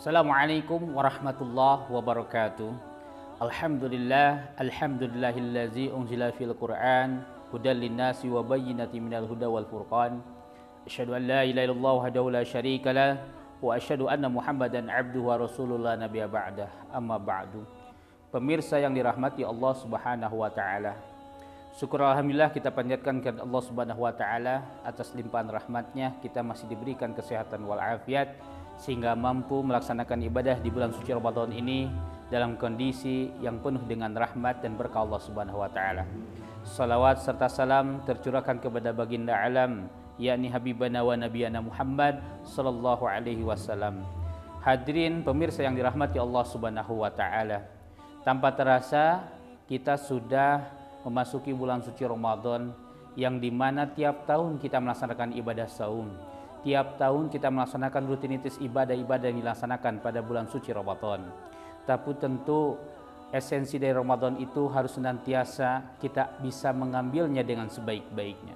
Assalamualaikum warahmatullahi wabarakatuh. Alhamdulillahillazi unzila fil Qur'an hudal linnasi wa bayyinatin minal huda wal furqan. Asyhadu an la ilaha illallah wahdahu la syarikalah wa asyhadu anna Muhammadan abduhu wa rasulullah nabiyya ba'dah. Amma ba'du. Pemirsa yang dirahmati Allah Subhanahu wa taala. Syukur alhamdulillah kita panjatkan kepada Allah Subhanahu wa taala atas limpahan rahmatnya kita masih diberikan kesehatan wal afiat sehingga mampu melaksanakan ibadah di bulan suci Ramadan ini dalam kondisi yang penuh dengan rahmat dan berkah Allah Subhanahu wa taala. Salawat serta salam tercurahkan kepada baginda alam yakni habibana wa nabiyana Muhammad sallallahu alaihi wasallam. Hadirin pemirsa yang dirahmati Allah Subhanahu wa taala. Tanpa terasa kita sudah memasuki bulan suci Ramadan yang dimana tiap tahun kita melaksanakan ibadah saum. Tiap tahun kita melaksanakan rutinitas ibadah-ibadah yang dilaksanakan pada bulan suci Ramadan. Tapi tentu esensi dari Ramadan itu harus senantiasa kita bisa mengambilnya dengan sebaik-baiknya.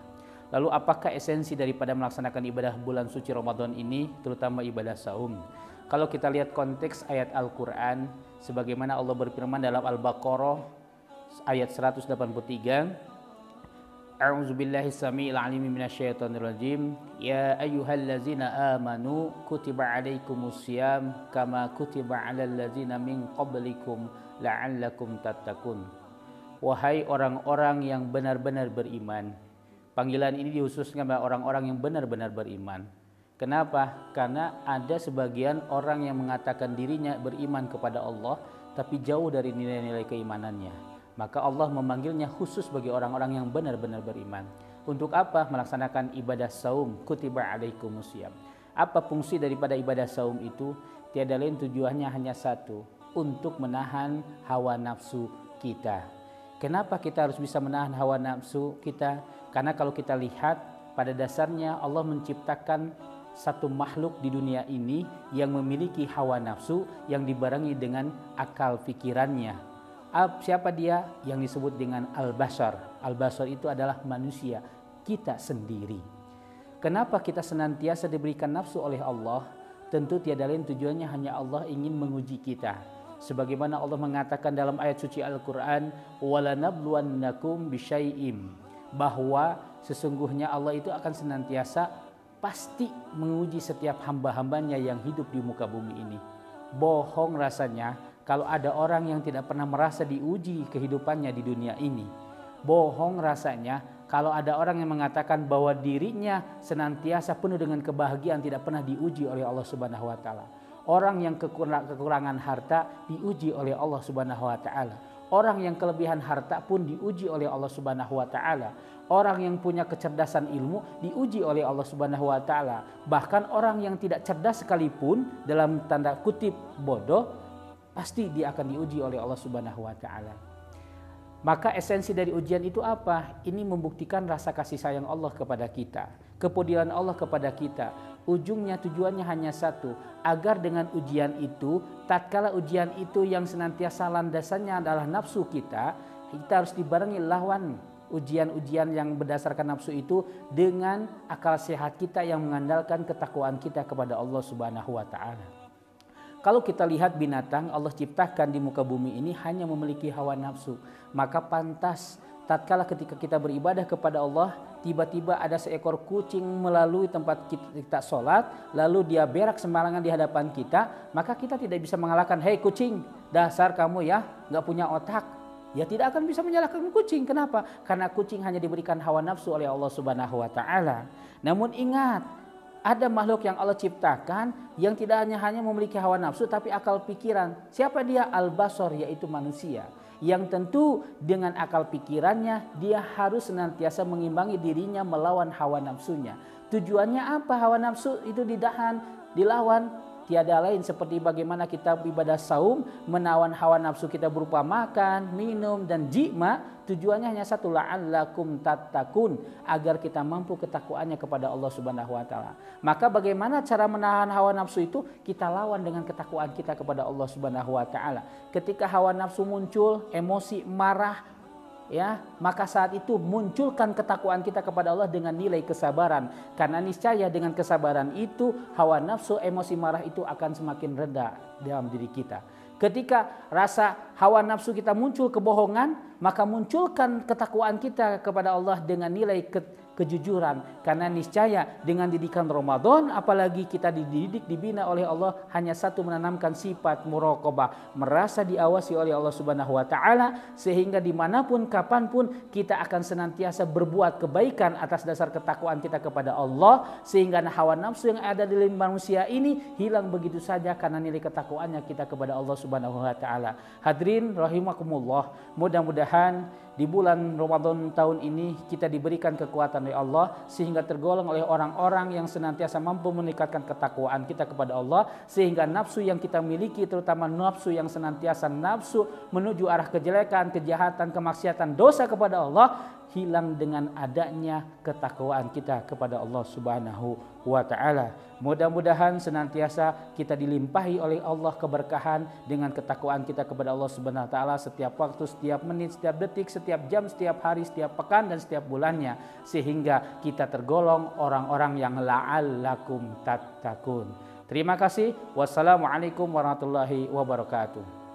Lalu apakah esensi daripada melaksanakan ibadah bulan suci Ramadan ini, terutama ibadah saum? Kalau kita lihat konteks ayat Al-Quran, sebagaimana Allah berfirman dalam Al-Baqarah ayat 183, A'udzubillahi samiil alim minasyaitonir rajim. Ya ayyuhallazina amanu kutiba alaikumusiyam kama kutiba alal ladzina min qablikum la'allakum tattaqun. Wahai orang-orang yang benar-benar beriman. Panggilan ini dikhususkan kepada orang-orang yang benar-benar beriman. Kenapa? Karena ada sebagian orang yang mengatakan dirinya beriman kepada Allah tapi jauh dari nilai-nilai keimanannya. Maka Allah memanggilnya khusus bagi orang-orang yang benar-benar beriman. Untuk apa? Melaksanakan ibadah saum, kutiba alaikumusiyam. Apa fungsi daripada ibadah saum itu? Tiada lain tujuannya hanya satu, untuk menahan hawa nafsu kita. Kenapa kita harus bisa menahan hawa nafsu kita? Karena kalau kita lihat pada dasarnya Allah menciptakan satu makhluk di dunia ini yang memiliki hawa nafsu yang dibarengi dengan akal pikirannya. Siapa dia? Yang disebut dengan Al-Bashar. Al-Bashar itu adalah manusia, kita sendiri. Kenapa kita senantiasa diberikan nafsu oleh Allah? Tentu tiada lain tujuannya hanya Allah ingin menguji kita. Sebagaimana Allah mengatakan dalam ayat suci Al-Quran, وَلَنَبْلُوَنَّكُمْ بِشَيْءٍ, bahwa sesungguhnya Allah itu akan senantiasa pasti menguji setiap hamba-hambanya yang hidup di muka bumi ini. Bohong rasanya kalau ada orang yang tidak pernah merasa diuji kehidupannya di dunia ini. Bohong rasanya kalau ada orang yang mengatakan bahwa dirinya senantiasa penuh dengan kebahagiaan tidak pernah diuji oleh Allah Subhanahu wa taala. Orang yang kekurangan harta diuji oleh Allah Subhanahu wa taala. Orang yang kelebihan harta pun diuji oleh Allah Subhanahu wa taala. Orang yang punya kecerdasan ilmu diuji oleh Allah Subhanahu wa taala. Bahkan orang yang tidak cerdas sekalipun dalam tanda kutip bodoh pasti dia akan diuji oleh Allah Subhanahu wa taala. Maka esensi dari ujian itu apa? Ini membuktikan rasa kasih sayang Allah kepada kita, kepedulian Allah kepada kita. Ujungnya tujuannya hanya satu, agar dengan ujian itu, tatkala ujian itu yang senantiasa landasannya adalah nafsu kita harus dibarengi lawan ujian-ujian yang berdasarkan nafsu itu dengan akal sehat kita yang mengandalkan ketakwaan kita kepada Allah Subhanahu wa taala. Kalau kita lihat binatang Allah ciptakan di muka bumi ini hanya memiliki hawa nafsu. Maka pantas tatkala ketika kita beribadah kepada Allah, tiba-tiba ada seekor kucing melalui tempat kita sholat, lalu dia berak sembarangan di hadapan kita, maka kita tidak bisa mengalahkan, hei kucing, dasar kamu ya nggak punya otak. Ya tidak akan bisa menyalahkan kucing. Kenapa? Karena kucing hanya diberikan hawa nafsu oleh Allah Subhanahu wa taala. Namun ingat, ada makhluk yang Allah ciptakan yang tidak hanya memiliki hawa nafsu tapi akal pikiran. Siapa dia? Al-Bashar, yaitu manusia. Yang tentu dengan akal pikirannya dia harus senantiasa mengimbangi dirinya melawan hawa nafsunya. Tujuannya apa? Hawa nafsu itu dilawan. Tiada lain seperti bagaimana kita ibadah saum menawan hawa nafsu kita berupa makan, minum dan jima. Tujuannya hanya satu, la'allakum tattaqun, agar kita mampu ketakwaannya kepada Allah Subhanahu wa taala. Maka bagaimana cara menahan hawa nafsu itu? Kita lawan dengan ketakwaan kita kepada Allah Subhanahu wa taala. Ketika hawa nafsu muncul, emosi, marah, ya, maka saat itu munculkan ketakwaan kita kepada Allah dengan nilai kesabaran, karena niscaya dengan kesabaran itu hawa nafsu, emosi marah itu akan semakin reda dalam diri kita. Ketika rasa hawa nafsu kita muncul kebohongan, maka munculkan ketakwaan kita kepada Allah dengan nilai kejujuran, karena niscaya dengan didikan Ramadan, apalagi kita dididik, dibina oleh Allah, hanya satu, menanamkan sifat muraqabah, merasa diawasi oleh Allah Subhanahu wa taala, sehingga dimanapun kapanpun kita akan senantiasa berbuat kebaikan atas dasar ketakwaan kita kepada Allah, sehingga hawa nafsu yang ada di dalam manusia ini hilang begitu saja karena nilai ketakwaannya kita kepada Allah Subhanahu wa taala. Hadirin rahimakumullah, mudah-mudahan di bulan Ramadan tahun ini kita diberikan kekuatan oleh Allah sehingga tergolong oleh orang-orang yang senantiasa mampu meningkatkan ketakwaan kita kepada Allah, sehingga nafsu yang kita miliki, terutama nafsu yang senantiasa nafsu menuju arah kejelekan, kejahatan, kemaksiatan, dosa kepada Allah, hilang dengan adanya ketakwaan kita kepada Allah Subhanahu wa taala. Mudah-mudahan senantiasa kita dilimpahi oleh Allah keberkahan dengan ketakwaan kita kepada Allah Subhanahu wa taala setiap waktu, setiap menit, setiap detik, setiap jam, setiap hari, setiap pekan dan setiap bulannya, sehingga kita tergolong orang-orang yang la'allakum tattaqun. Terima kasih. Wassalamualaikum warahmatullahi wabarakatuh.